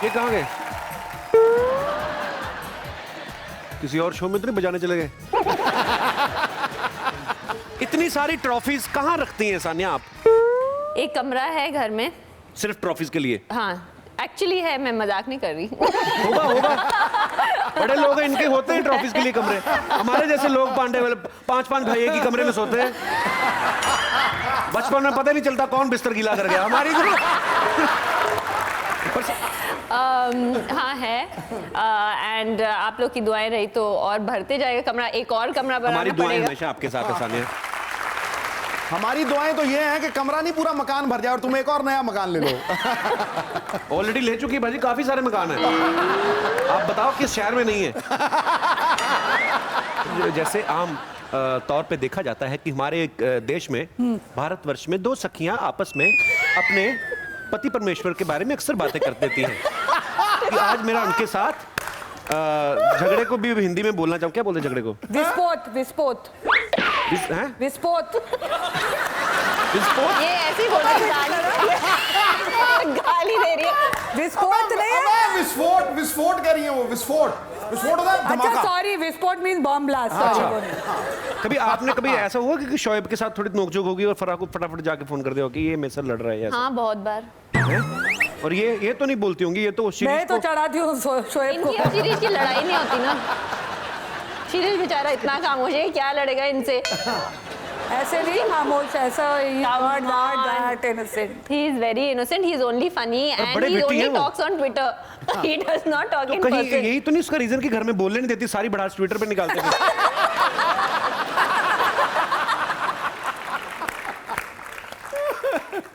ये कहाँ गए? किसी और शो में तो नहीं बजाने चले गए? इतनी सारी ट्रॉफीज कहाँ रखती हैं सानिया आप? एक कमरा है घर में सिर्फ ट्रॉफीज के लिए? हाँ एक्चुअली है, मैं मजाक नहीं कर रही। होगा होगा, बड़े लोग हैं, इनके होते हैं ट्रॉफीज के लिए कमरे। हमारे जैसे लोग पांडे वाले 5-5 भाई एक ही कमरे में सोते हैं। बचपन में पता नहीं चलता कौन बिस्तर गीला कर गया। हमारी हाँ है, एंड आप लोग की दुआएं रही तो और भरते जाएगा कमरा, एक और कमरा बनाना हमारी पड़ेगा। दुआएं हमेशा आपके साथ है सानिया। हमारी दुआएं तो ये हैं कि कमरा नहीं पूरा मकान भर जाए और तुम एक और नया मकान ले लो। ऑलरेडी ले चुकी है भाजी, काफी सारे मकान हैं। आप बताओ किस शहर में नहीं है? जैसे आम तौर पे देखा जाता है कि हमारे देश में, भारतवर्ष में 2 सखियां आपस में अपने पति परमेश्वर के बारे में अक्सर बातें कर देती हैं कि आज मेरा उनके साथ झगड़े को भी हिंदी में बोलना चाहूँ। क्या बोलते झगड़े को? विस्फोट। विस्फोट। विस्फोट? ये ऐसी बोल रही गाली दे रही है। विस्फोट नहीं है। विस्फोट विस्फोट कह रही है वो। विस्फोट विस्फोट होता है अच्छा धमाका। सॉरी, विस्फोट मींस बॉम्ब ब्लास्ट। कभी आपने कभी ऐसा हुआ कि शोएब के साथ थोड़ी नोकझोंक होगी और फराह को फटाफट जाके फोन कर दिया कि ये मेरे साथ लड़ रहा है ऐसा? हाँ बहुत बार। और ये तो नहीं बोलती होंगी, ये तो मैं तो चढ़ाती हूँ शोएब को। इनकी सीरीज की लड़ाई नहीं होती ना। सीरीज बेचारा इतना खामोश है, क्या लड़ेगा इनसे? ऐसे नहीं खामोश, ऐसा innocent. He is very innocent. He is only funny and बड़े he witty only हैं वो। talks on Twitter. He does not talk तो in कहीं person. यही तो नहीं उसका रीजन कि घर में बोलने नहीं देती, सारी भड़ास ट्विटर पे निकालते थे।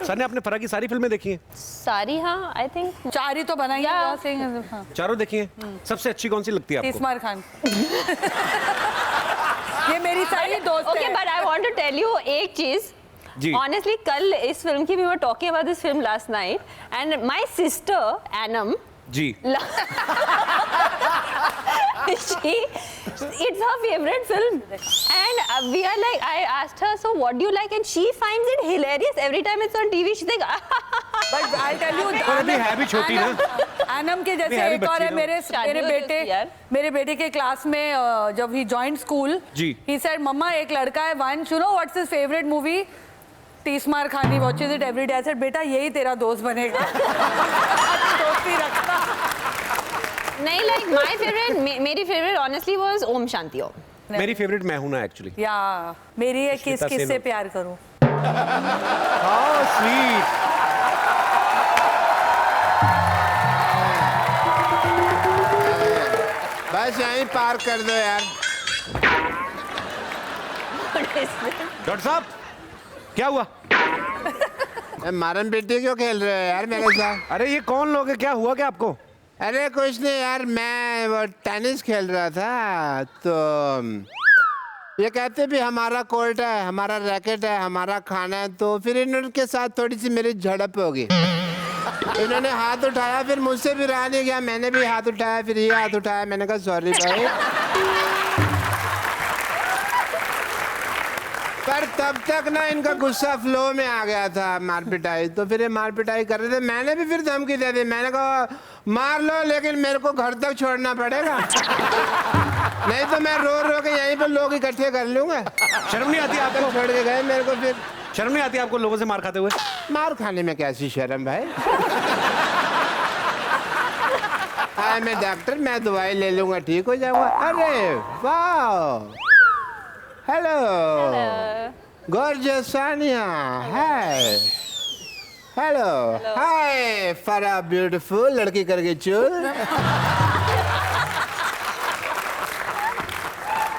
सर ने आपने फराह की सारी फिल्में देखी हैं? सारी हाँ, I think. चारी तो बनाई Yeah. है। चारों देखी हैं? सबसे अच्छी कौन सी लगती है आपको? इस्मार खान। ये मेरी सारी दोस्त Okay, but I want to tell you एक चीज। जी। Honestly, कल इस फिल्म की we were talking about this film last night, and my sister Anam. Ji. It's her favorite film, and we are like, I asked her, so what do you like, and she finds it hilarious every time it's on TV. She's like, But I'll tell you, पर अभी है भी छोटी ना। आनम के जैसे है भी एक और बच्ची है ना। मेरे बेटे के क्लास में जब ही जॉइंट स्कूल, जी। he said, मम्मा एक लड़का है वंश, you know what's his favorite movie? तीसमार Khan, he watches it every day. I said, बेटा यही तेरा दोस्त बनेगा। दोस्ती रखना। नहीं, like my favorite, मेरी favorite honestly was Om Shanti Om. मेरी फेवरेट मैं हूं ना एक्चुअली। या मेरी है श्वेता किससे सेन। प्यार करूं। How sweet. बस यहीं पार कर दो यार। डॉक्टर साहब क्या हुआ? मारम पिट्टी क्यों खेल रहे हो यार मेरे साथ? अरे ये कौन लोग है, क्या हुआ क्या आपको? अरे कुछ नहीं यार, मैं वो टेनिस खेल रहा था तो ये कहते भी हमारा कोर्ट है, हमारा रैकेट है, हमारा खाना है, तो फिर इनके साथ थोड़ी सी मेरी झड़प होगी। इन्होंने हाथ उठाया, फिर मुझसे भी रहा नहीं गया, मैंने भी हाथ उठाया, फिर ये हाथ उठाया, मैंने कहा सॉरी भाई। पर तब तक ना इनका गुस्सा फ्लो में आ गया था, मार पिटाई, तो फिर ये मार पिटाई कर रहे थे। मैंने भी फिर धमकी दे दी, मैंने कहा मार लो लेकिन मेरे को घर तक छोड़ना पड़ेगा, नहीं तो मैं रो रो के यहीं पे लोग इकट्ठे कर लूंगा। शर्म नहीं आती आपको? छोड़ के गए मेरे को, फिर शर्म नहीं आती आपको लोगों से मार खाते हुए? मार खाने में कैसी शर्म भाई। हाँ मैं डॉक्टर, मैं दवाई ले लूंगा, ठीक हो जाऊंगा। अरे वाह, hello gorgeous Sania, hi hello hi फरा ब्यूटीफुल, लड़की करके चूल।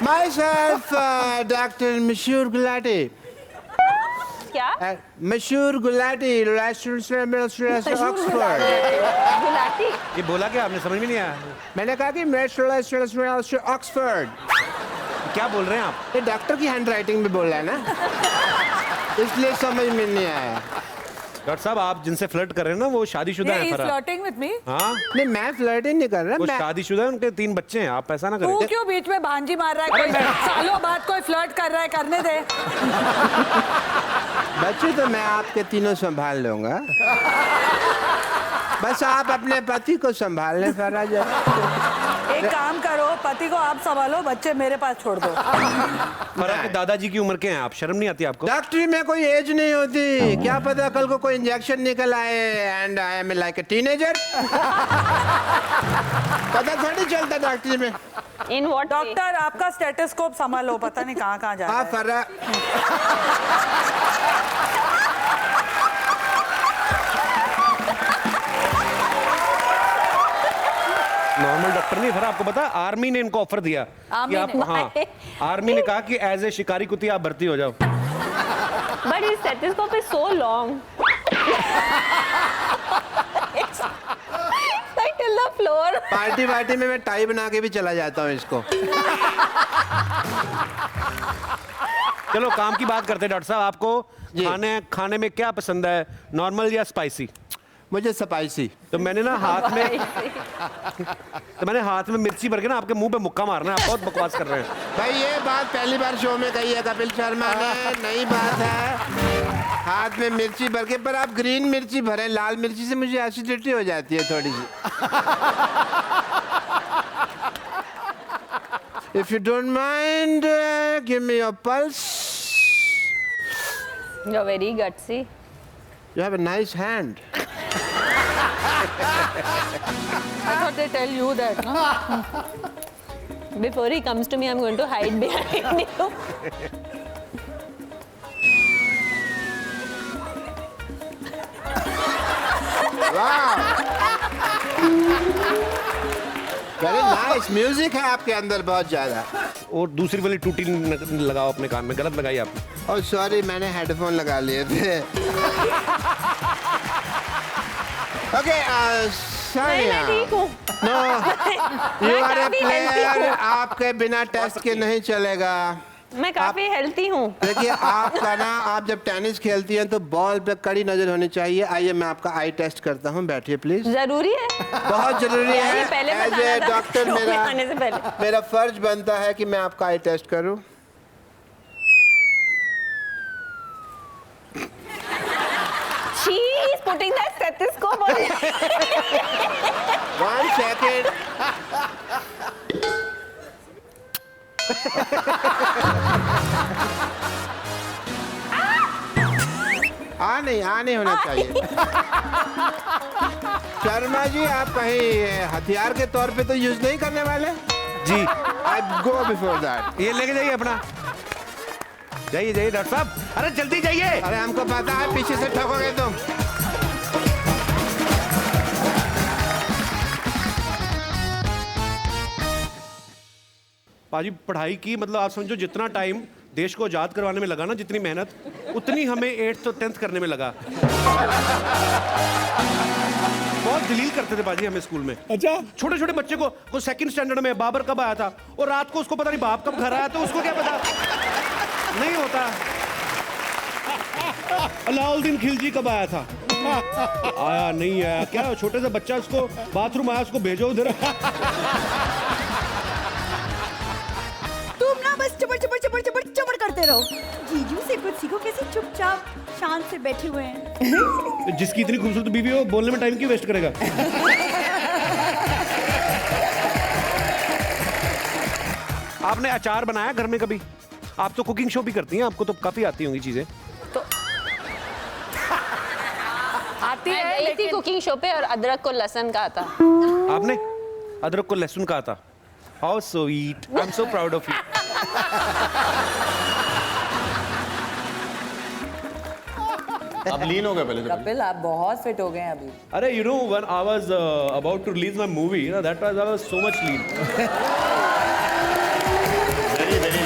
माई सेल्फ डॉक्टर मशहूर गुलाटी। क्या? मशहूर गुलाटी, ऑक्सफोर्ड। गुलाटी? ये बोला क्या आपने, समझ में नहीं आया? मैंने कहा कि ऑक्सफोर्ड। क्या बोल रहे हैं आप? ये डॉक्टर की हैंड राइटिंग में बोल रहा है ना, इसलिए समझ में नहीं आया। डॉक्टर साहब आप जिनसे फ्लर्ट कर रहे हैं ना वो शादीशुदा हैं फराह। Flirting with me. हाँ नहीं मैं फ्लर्ट ही नहीं कर रहा, वो मैं शादीशुदा है, उनके 3 बच्चे हैं, आप ऐसा ना तू करें। क्यों बीच में भांजी मार रहा है? कोई सालों बाद कोई फ्लर्ट कर रहा है, करने दे। बच्चे तो मैं आपके तीनों संभाल लूंगा। बस आप अपने पति को संभाल लें फराज। एक काम करो, पति को आप संभालो, बच्चे मेरे पास छोड़ दो। फराज के दादाजी की उम्र के हैं आप, शर्म नहीं आती आपको? डॉक्टरी में कोई एज नहीं होती, क्या पता कल को कोई इंजेक्शन निकल आए and I am like a teenager. पता थोड़ी चलता डॉक्टरी में। In what way? डॉक्टर आपका स्टेटोस्कोप संभालो, पता नहीं कहाँ कहाँ जा रहा हाँ है। फराज, नॉर्मल डॉक्टर नहीं फराज, आपको पता आर्मी ने इनको ऑफर दिया कि आर्मी आप, ने? हाँ, आर्मी ने कहा कि एज ए शिकारी कुत्ती आप भर्ती हो जाओ। But his stethoscope is so long. It's like till the floor. Party वार्टी में मैं टाई बना के भी चला जाता हूँ इसको। चलो काम की बात करते हैं डॉक्टर साहब, आपको जी। खाने में क्या पसंद है, नॉर्मल या स्पाइसी? मुझे स्पाइसी। तो मैंने हाथ में मिर्ची भर के ना आपके मुंह पे मुक्का मारना है, आप बहुत बकवास कर रहे हैं। भाई ये बात पहली बार शो में कही है कपिल शर्मा ने, नई बात है। हाथ में मिर्ची भर के, पर आप ग्रीन मिर्ची भरे, लाल मिर्ची से मुझे एसिडिटी हो जाती है थोड़ी सी। If you don't mind, give me your pulse. You're very gutsy. You have a nice hand. I thought they tell you that, no? Before he comes to me, I'm going to hide behind you. Wow. Very nice. Music है आपके अंदर बहुत ज्यादा। और दूसरी वाली टूटी लगाओ अपने कान में, गलत लगाई आपने। और सॉरी, मैंने हेडफोन लगा लिए थे। ओके, नहीं, मैं ठीक हूँ। नो, यू आर ए काफी healthy प्लेयर, हूँ। आपके बिना टेस्ट के नहीं चलेगा। मैं काफी हेल्थी हूँ। देखिए आपका ना, आप जब टेनिस खेलती हैं तो बॉल पे कड़ी नजर होनी चाहिए। आइए मैं आपका आई टेस्ट करता हूँ, बैठिए प्लीज। जरूरी है? बहुत जरूरी यार, ये है। पहले एज बताना ए था, डॉक्टर शो में आने से पहले। मेरा फर्ज बनता है कि मैं आपका आई टेस्ट करूँ। She is putting that stethoscope on. 1 second. आ नहीं होना चाहिए। शर्मा जी, आप कहीं हथियार के तौर पे तो यूज नहीं करने वाले? जी, आई गो बिफोर दैट। ये लेके जाइए अपना, जाइए डॉक्टर साहब, अरे जल्दी जाइए। अरे हमको पता है पीछे से ठोकोगे तुम। पाजी पढ़ाई की, मतलब आप समझो जितना टाइम देश को आजाद करवाने में लगा ना, जितनी मेहनत, उतनी हमें 8th और 10th करने में लगा। बहुत जलील करते थे बाजी हमें स्कूल में। अच्छा, छोटे छोटे बच्चे को सेकंड स्टैंडर्ड में बाबर कब आया था, और रात को उसको पता नहीं बाप कब घर आया, तो उसको क्या पता। नहीं होता। अलाउद्दीन खिलजी कब आया था, आया नहीं आया, क्या छोटे से बच्चा, उसको बाथरूम आया, उसको भेजो उधर। तुम ना बस चपड़ चपड़ चपड़ चपड़ चपड़ करते रहो। जीजू से कुछ सीखो, कैसे चुपचाप शांत से बैठे हुए हैं। जिसकी इतनी खूबसूरत बीवी हो, बोलने में टाइम क्यों वेस्ट करेगा। आपने अचार बनाया घर में कभी? आप तो कुकिंग शो भी करती हैं, आपको तो काफी आती होंगी चीजें। आती मैं है गई थी लेकिन कुकिंग शो पे और अदरक को लहसुन कहा था। आपने अदरक को लहसुन कहा था? How sweet, I am so proud of you. अब लीन हो गए पहले से। कपिल, आप बहुत फिट हो गए हैं अभी। अरे you know, when I was about to release my movie, that was I was so much lean. Very very